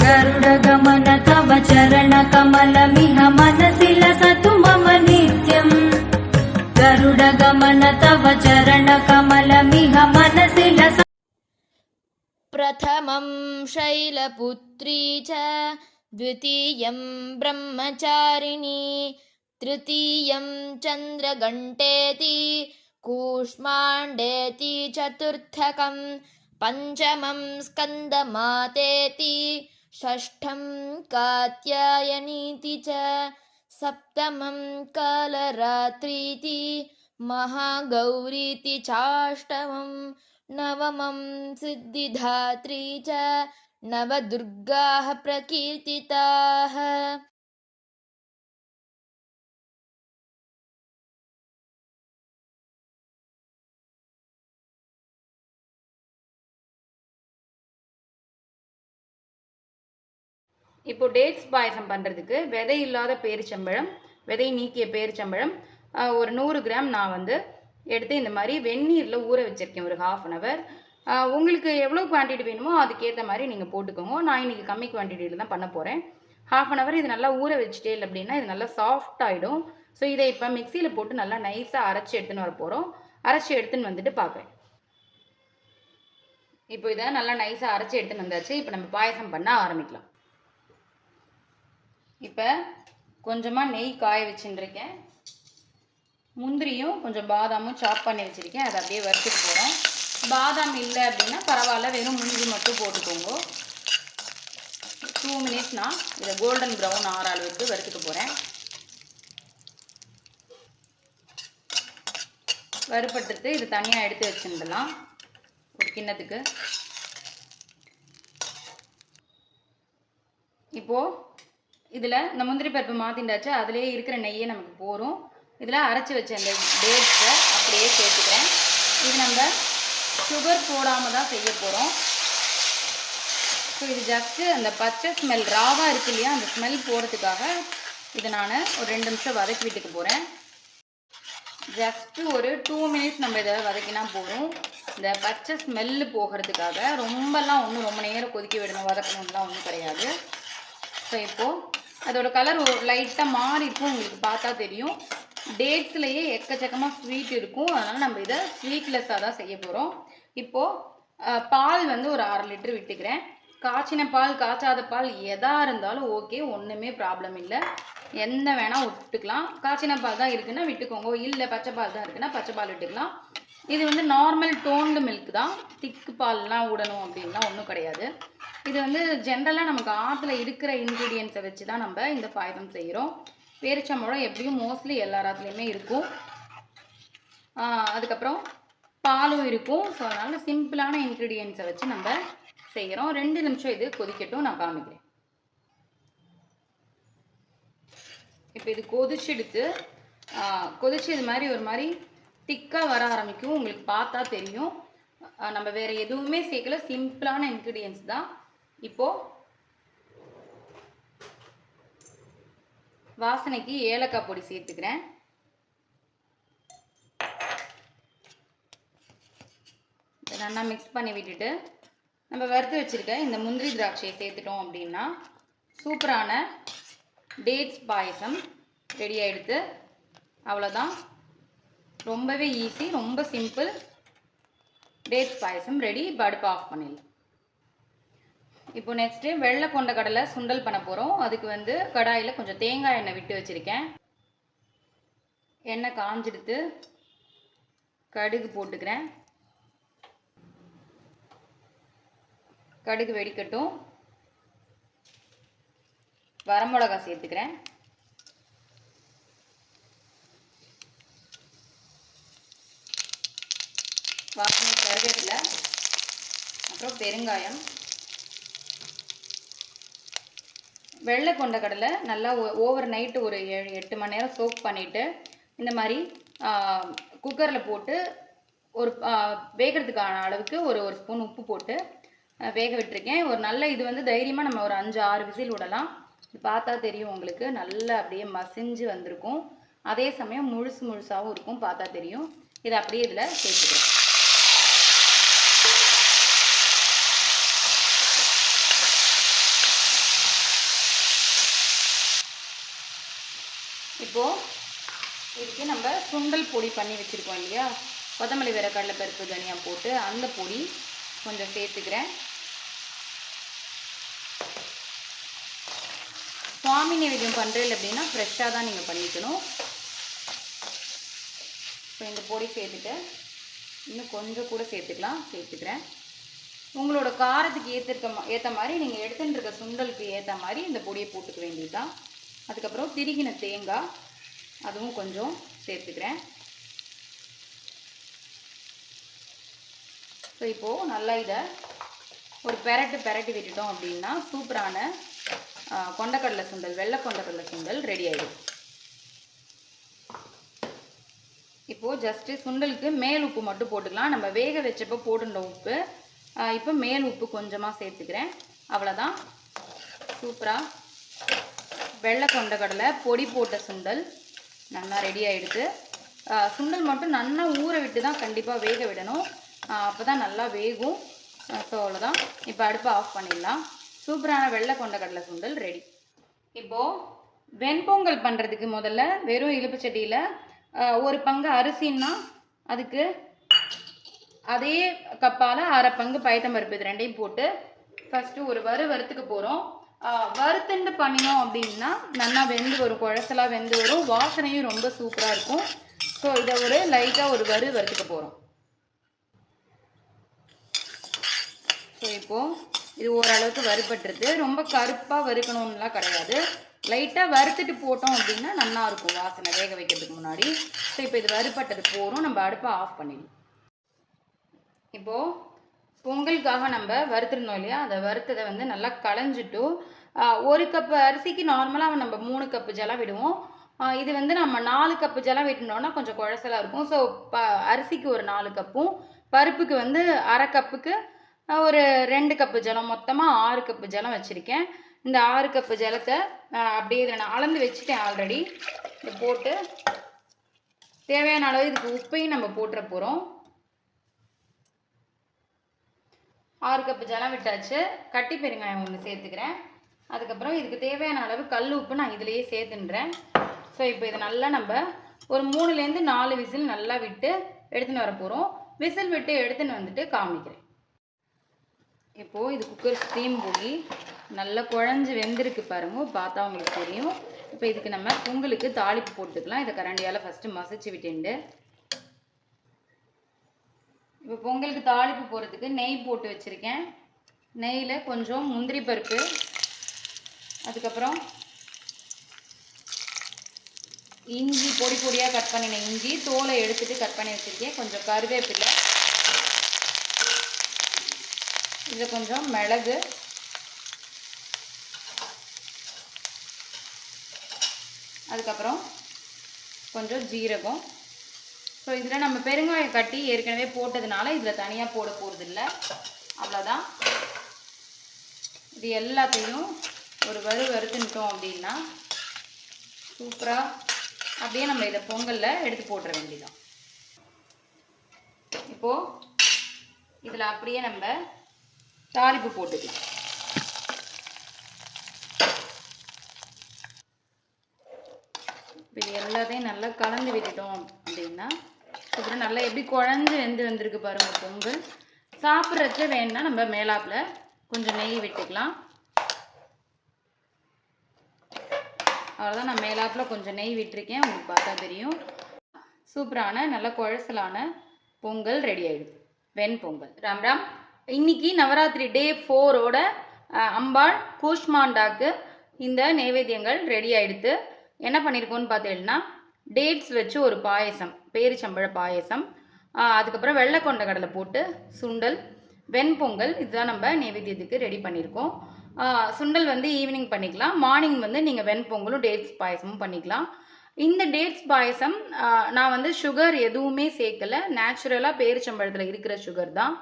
गरुडगमन तव चरणकमलमिह मनसि लसतु मम नित्यम् गरुडगमन तव चरणकमलमिह मनसि लसतु। प्रथमं शैलपुत्री च द्वितीयं ब्रह्मचारिणी तृतीयं चन्द्रघण्टेति कूष्माण्डेति चतुर्थकं पञ्चमं स्कन्दमातेति षष्ठं कात्यायनीति च सप्तमं कालरात्रीति महागौरीति चाष्टमं नवमं सिद्धिदात्री च नवदुर्गाः प्रकीर्तिताः। இப்போ டேட்ஸ் பாயசம் பண்ணுறதுக்கு விதை இல்லாத பேரிச்சம்பழம், விதை நீக்கிய பேரிச்சம்பழம் ஒரு 100 கிராம் நான் வந்து எடுத்து இந்த மாதிரி வெந்நீரில் ஊற வச்சுருக்கேன் ஒரு 1/2 ஹவர். உங்களுக்கு எவ்வளோ குவான்டிட்டி வேணுமோ அதுக்கேற்ற மாதிரி நீங்கள் போட்டுக்கோங்க. நான் இன்றைக்கி கம்மி குவான்டிட்டியில் தான் பண்ண போகிறேன். 1/2 ஹவர் இது நல்லா ஊற வச்சுட்டே இல்லை அப்படின்னா இது நல்லா சாஃப்ட் ஆகிடும். ஸோ இதை இப்போ மிக்சியில் போட்டு நல்லா நைஸாக அரைச்சி எடுத்துன்னு வர போகிறோம். அரைச்சி எடுத்துன்னு வந்துட்டு பார்க்குறேன். இப்போ இதை நல்லா நைஸாக அரைச்சி எடுத்துன்னு வந்தாச்சு. இப்போ நம்ம பாயசம் பண்ண ஆரம்பிக்கலாம். இப்போ கொஞ்சமாக நெய் காய வச்சுருக்கேன். முந்திரியும் கொஞ்சம் பாதாமும் சாப் பண்ணி வச்சுருக்கேன். அதை அப்படியே வறுத்துட்டு போகிறோம். பாதாம் இல்லை அப்படின்னா பரவாயில்ல, வெறும் முந்திரி மட்டும் போட்டுக்கோங்க. 2 மினிட்ஸ் நான் இதை கோல்டன் ப்ரௌன் ஆற அளவுக்கு வறுத்துக்க போகிறேன். வறுப்பட்டுட்டு இது தனியாக எடுத்து வச்சுருந்தலாம் ஒரு கிண்ணத்துக்கு. இப்போது இதில் இந்த முந்திரி பருப்பு மாற்றிண்டாச்சு. அதிலே இருக்கிற நெய்யே நமக்கு போகும். இதில் அரைச்சி வச்ச அந்த டேட்ஸை அப்படியே சேர்த்துக்கிறேன். இது நம்ம சுகர் போடாமல் தான் செய்ய போகிறோம். ஸோ இது ஜஸ்ட்டு அந்த பச்சை ஸ்மெல் ராவாக இருக்கு இல்லையா, அந்த ஸ்மெல் போகிறதுக்காக இதை நான் ஒரு 2 நிமிஷம் வதக்கி விட்டுக்க போகிறேன். ஜஸ்ட்டு ஒரு 2 மினிட்ஸ் நம்ம இதை வதக்கினா போதும். இந்த பச்சை ஸ்மெல்லு போகிறதுக்காக ரொம்பலாம் ஒன்றும் ரொம்ப நேரம் கொதிக்க விடணும், வதக்கணும்லாம் ஒன்றும் கிடையாது. ஸோ இப்போது அதோட கலர் லைட்டாக மாறி இருக்கும், உங்களுக்கு பார்த்தா தெரியும். டேட்ஸ்லேயே எக்கச்சக்கமாக ஸ்வீட் இருக்கும். அதனால் நம்ம இதை ஸ்வீட்லெஸ்ஸாக தான் செய்ய போகிறோம். இப்போது பால் வந்து ஒரு 1/2 லிட்டர் விட்டுக்கிறேன். காய்ச்சின பால் காய்ச்சாத பால் எதாக இருந்தாலும் ஓகே, ஒன்றுமே ப்ராப்ளம் இல்லை. என்ன வேணால் விட்டுக்கலாம். காய்ச்சின பால் தான் இருக்குன்னா விட்டுக்கோங்க, இல்லை பச்சை பால் தான் இருக்குன்னா பச்சை பால் விட்டுக்கலாம். இது வந்து நார்மல் டோன்டு மில்க் தான், திக்கு பால்லாம் விடணும் அப்படின்லாம் ஒன்றும் கிடையாது. இது வந்து ஜென்ரலாக நமக்கு ஆற்றுல இருக்கிற இன்க்ரீடியன்ஸை வச்சு தான் நம்ம இந்த பாயசம் செய்கிறோம். பேரிச்சம்பழம் எப்படியும் மோஸ்ட்லி எல்லா ஆற்றுலையுமே இருக்கும். அதுக்கப்புறம் பாலும் இருக்கும். ஸோ அதனால் சிம்பிளான இன்க்ரீடியன்ஸை வச்சு நம்ம செய்கிறோம். 2 நிமிஷம் இது கொதிக்கட்டும், நான் காமிக்கிறேன். இப்போ இது கொதிச்செடுத்து கொதிச்சு இது மாதிரி ஒரு மாதிரி திக்காக வர ஆரம்பிக்கும். உங்களுக்கு பார்த்தா தெரியும். நம்ம வேறு எதுவுமே சேர்க்கல, சிம்பிளான இன்க்ரீடியன்ஸ் தான். இப்போது வாசனைக்கு ஏலக்காய் பொடி சேர்த்துக்கிறேன். நல்லா மிக்ஸ் பண்ணி விட்டுட்டு நம்ம வறுத்து வச்சுருக்க இந்த முந்திரி திராட்சையை சேர்த்துட்டோம் அப்படின்னா சூப்பரான டேட்ஸ் பாயசம் ரெடி ஆகிடுது. அவ்வளோதான், ரொம்பவே ஈஸி, ரொம்ப சிம்பிள். டேட்ஸ் பாயசம் ரெடி. இப்போ அடுப்பு ஆஃப் பண்ணிடலாம். இப்போ நெக்ஸ்ட்டு வெள்ளை கொண்ட கடலை சுண்டல் பண்ண போகிறோம். அதுக்கு வந்து கடாயில் கொஞ்சம் தேங்காய் எண்ணெய் விட்டு வச்சுருக்கேன். எண்ணெய் காஞ்செடுத்து கடுகு போட்டுக்கிறேன். கடுகு வெடிக்கட்டும். வரமிளகாய் சேர்த்துக்கிறேன். வாசனை கருவேப்பிலை, அப்புறம் பெருங்காயம். வெள்ளை கொண்ட கடலை நல்லா ஓவர் நைட்டு ஒரு 7-8 மணி நேரம் சோக் பண்ணிவிட்டு இந்த மாதிரி குக்கரில் போட்டு ஒரு வேகிறதுக்கான அளவுக்கு ஒரு ஸ்பூன் உப்பு போட்டு வேக விட்டுருக்கேன். ஒரு நல்ல இது வந்து தைரியமாக நம்ம ஒரு 5-6 விசில் விடலாம். இது பார்த்தா தெரியும் உங்களுக்கு, நல்லா அப்படியே மசிஞ்சு வந்திருக்கும். அதே சமயம் முழுசாகவும் இருக்கும், பார்த்தா தெரியும். இதை அப்படியே இதில் சேர்த்துக்கிறேன். இப்போது இதுக்கு நம்ம சுண்டல் பொடி பண்ணி வச்சுருக்கோம் இல்லையா, கொத்தமல்லி வேற கடலைப்பருப்பு தனியா போட்டு அந்த பொடி கொஞ்சம் சேர்த்துக்கிறேன். சுவாமி நைவேத்தியம் பண்ணுறீங்க அப்படின்னா ஃப்ரெஷ்ஷாக தான் நீங்கள் பண்ணிக்கணும். இப்போ இந்த பொடி சேர்த்துட்டு இன்னும் கொஞ்சம் கூட சேர்த்துக்கிறேன். உங்களோட காரத்துக்கு ஏற்ற மாதிரி நீங்கள் எடுத்துகிட்டு இருக்க சுண்டலுக்கு ஏற்ற மாதிரி இந்த பொடியை போட்டுக்க வேண்டியது தான். அதுக்கப்புறம் திருகின தேங்காய் அதுவும் கொஞ்சம் சேர்த்துக்கிறேன். ஸோ இப்போது நல்லா இதை ஒரு பெரட்டி விட்டுட்டோம் அப்படின்னா சூப்பரான கொண்டக்கடலை சுண்டல், வெள்ளை கொண்டக்கடலை சுண்டல் ரெடி ஆகிடும். இப்போது ஜஸ்ட்டு சுண்டலுக்கு மேல் உப்பு மட்டும் போட்டுக்கலாம். நம்ம வேக வச்சப்போ போட்டுட்ட உப்பு, இப்போ மேல் உப்பு கொஞ்சமாக சேர்த்துக்கிறேன். அவ்வளோதான். சூப்பராக வெள்ளை கொண்டக்கடலை பொடி போட்ட சுண்டல் நல்லா ரெடி ஆகிடுது. சுண்டல் மட்டும் நல்லா ஊற விட்டு தான் கண்டிப்பாக வேக விடணும், அப்போ தான் நல்லா வேகும். ஸோ அவ்வளோதான். இப்போ அடுப்பை ஆஃப் பண்ணிடலாம். சூப்பரான வெள்ளை கொண்டக்கடலை சுண்டல் ரெடி. இப்போது வெண்பொங்கல் பண்ணுறதுக்கு முதல்ல வெறும் இலுப்பு சட்டியில் ஒரு பங்கு அரிசின்னா அதுக்கு அதே கப்பால் அரை பங்கு பயத்தம்பருப்பு இது ரெண்டையும் போட்டு ஃபஸ்ட்டு ஒரு வறுத்துக்க போகிறோம். வறுத்துண்டு பண்ணினோம் அப்படின்னா நல்லா வெந்து வரும், குழசலாக வெந்து வரும், வாசனையும் ரொம்ப சூப்பராக இருக்கும். ஸோ இதை ஒரு லைட்டாக ஒரு வறுத்துக்க போகிறோம். ஸோ இப்போது இது ஓரளவுக்கு வறுபட்டுருது. ரொம்ப கருப்பாக வறுக்கணும்லாம் கிடையாது, லைட்டாக வறுத்துட்டு போட்டோம் அப்படின்னா நல்லாயிருக்கும் வாசனை வேக வைக்கிறதுக்கு முன்னாடி. ஸோ இப்போ இது வறுபட்டது போகிறோம், நம்ம அடுப்பை ஆஃப் பண்ணிடணும். இப்போது பொங்கலுக்காக நம்ம வறுத்துருந்தோம் இல்லையா, அதை வறுத்ததை வந்து நல்லா களைஞ்சிட்டு ஒரு கப்பு அரிசிக்கு நார்மலாக நம்ம 3 கப்பு ஜலம் விடுவோம். இது வந்து நம்ம 4 கப்பு ஜலம் விட்டுனோன்னா கொஞ்சம் குழசலாக இருக்கும். ஸோ அரிசிக்கு ஒரு 4 கப்பும், பருப்புக்கு வந்து அரை கப்புக்கு ஒரு 2 கப்பு ஜலம், மொத்தமாக 6 கப்பு ஜலம் வச்சுருக்கேன். இந்த 6 கப்பு ஜலத்தை அப்படியே இதில் நான் அளந்து வச்சுட்டேன் ஆல்ரெடி. இதை போட்டு தேவையான அளவு இதுக்கு உப்பையும் நம்ம போட்டுற போகிறோம். 6 கப்பு ஜலம் விட்டாச்சு. கட்டி பெருங்காயம் ஒன்று சேர்த்துக்கிறேன். அதுக்கப்புறம் இதுக்கு தேவையான அளவு கல் உப்பு நான் இதிலேயே சேர்த்துன்றேன். ஸோ இப்போ இதை நல்லா நம்ம ஒரு 3லேருந்து 4 விசில் நல்லா விட்டு எடுத்துன்னு வர போகிறோம். விசில் விட்டு எடுத்துன்னு வந்துட்டு காமிக்கிறேன். இப்போது இது குக்கர் ஸ்டீம் போய் நல்லா குழஞ்சி வெந்திருக்கு பாருங்க, பார்த்தா உங்களுக்கு தெரியும். இப்போ இதுக்கு நம்ம பொங்கலுக்கு தாளிப்பு போட்டுக்கலாம். இதை கரண்டியால் ஃபஸ்ட்டு மசிச்சு விட்டுண்டு இப்போ பொங்கலுக்கு தாளிப்பு போகிறதுக்கு நெய் போட்டு வச்சுருக்கேன். நெய்யில் கொஞ்சம் முந்திரி பருப்பு, அதுக்கப்புறம் இஞ்சி பொடி பொடியாக கட் பண்ணின இஞ்சி தோலை எடுத்துகிட்டு கட் பண்ணி வச்சுருக்கேன். கொஞ்சம் கருவேப்பிலை, இதில் கொஞ்சம் மிளகு, அதுக்கப்புறம் கொஞ்சம் ஜீரகம். ஸோ இதில் நம்ம பெருங்காயம் கட்டி ஏற்கனவே போட்டதுனால இதில் தனியாக போட போகிறதில்ல, அவ்வளோதான். இது எல்லாத்தையும் ஒரு வறுத்துட்டோம் அப்படின்னா சூப்பராக அப்படியே நம்ம இதை பொங்கலில் எடுத்து போட்டுற வேண்டியதான். இப்போது இதில் அப்படியே நம்ம தாளிப்பு போட்டுக்கலாம். இது எல்லாத்தையும் நல்லா கலந்து விட்டுட்டோம் அப்படின்னா அப்புறம் நல்லா எப்படி குழஞ்சி வந்திருக்கு பாருங்கள் பொங்கல். சாப்பிட்றதுக்கு வேணும்னா நம்ம மேலாப்பில் கொஞ்சம் நெய் விட்டுக்கலாம். அவ்வளோதான், நான் மேலாப்பில் கொஞ்சம் நெய் விட்டுருக்கேன், உங்களுக்கு பார்த்தா தெரியும். சூப்பரான நல்ல குழசலான பொங்கல் ரெடி ஆகிடுது, வெண்பொங்கல். ராம் ராம். இன்னைக்கு நவராத்திரி டே 4ஓட அம்பாள் கூஷ்மாண்டாக்கு இந்த நைவேத்தியங்கள் ரெடி ஆகிடுது. என்ன பண்ணியிருக்கோன்னு பார்த்தீங்கன்னா டேட்ஸ் வச்சு ஒரு பாயசம், பேரிச்சம்பழ பாயசம், அதுக்கப்புறம் வெள்ளை கொண்ட கடலை போட்டு சுண்டல், வெண்பொங்கல், இதுதான் நம்ம நைவேத்தியத்துக்கு ரெடி பண்ணியிருக்கோம். சுண்டல் வந்து ஈவினிங் பண்ணிக்கலாம், மார்னிங் வந்து நீங்கள் வெண்பொங்கலும் டேட்ஸ் பாயசமும் பண்ணிக்கலாம். இந்த டேட்ஸ் பாயசம் நான் வந்து சுகர் எதுவுமே சேர்க்கலை, நேச்சுரலாக பேரிச்சம்பழத்தில் இருக்கிற சுகர் தான்.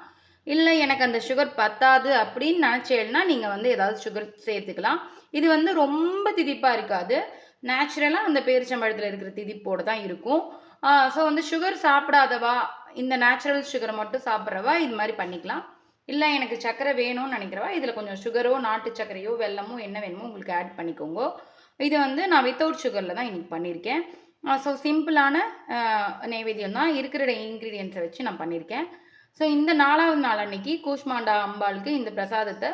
இல்லை எனக்கு அந்த சுகர் பத்தாது அப்படின்னு நினச்சேன்னா நீங்கள் வந்து ஏதாவது சுகர் சேர்த்துக்கலாம். இது வந்து ரொம்ப திதிப்பாக இருக்காது, நேச்சுரலாக அந்த பேரிச்சம்பழத்தில் இருக்கிற திதிப்போடு தான் இருக்கும். ஸோ வந்து சுகர் சாப்பிடாதவா, இந்த நேச்சுரல் சுகரை மட்டும் சாப்பிட்றவா இது மாதிரி பண்ணிக்கலாம். இல்லை எனக்கு சர்க்கரை வேணும்னு நினைக்கிறவா இதில் கொஞ்சம் சுகரோ நாட்டு சர்க்கரையோ வெல்லமோ என்ன வேணுமோ உங்களுக்கு ஆட் பண்ணிக்கோங்க. இது வந்து நான் வித்தவுட் சுகரில் தான் இன்றைக்கி பண்ணியிருக்கேன். ஸோ சிம்பிளான நைவேத்தியம் தான், இருக்கிற இன்க்ரீடியன்ஸை வச்சு நான் பண்ணியிருக்கேன். ஸோ இந்த 4வது நாள் அன்னைக்கு கூஷ்மாண்டா அம்பாளுக்கு இந்த பிரசாதத்தை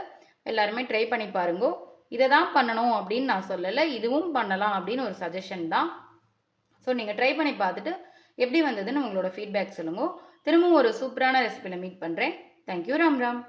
எல்லாருமே ட்ரை பண்ணி பாருங்கோ. இதை தான் பண்ணணும் அப்படின்னு நான் சொல்லலை, இதுவும் பண்ணலாம் அப்படின்னு ஒரு சஜஷன் தான். ஸோ நீங்கள் ட்ரை பண்ணி பார்த்துட்டு எப்படி வந்ததுன்னு உங்களோட ஃபீட்பேக் சொல்லுங்க. திரும்பவும் ஒரு சூப்பரான ரெசிபியில் மீட் பண்ணுறேன். தேங்க்யூ. ராம் ராம்.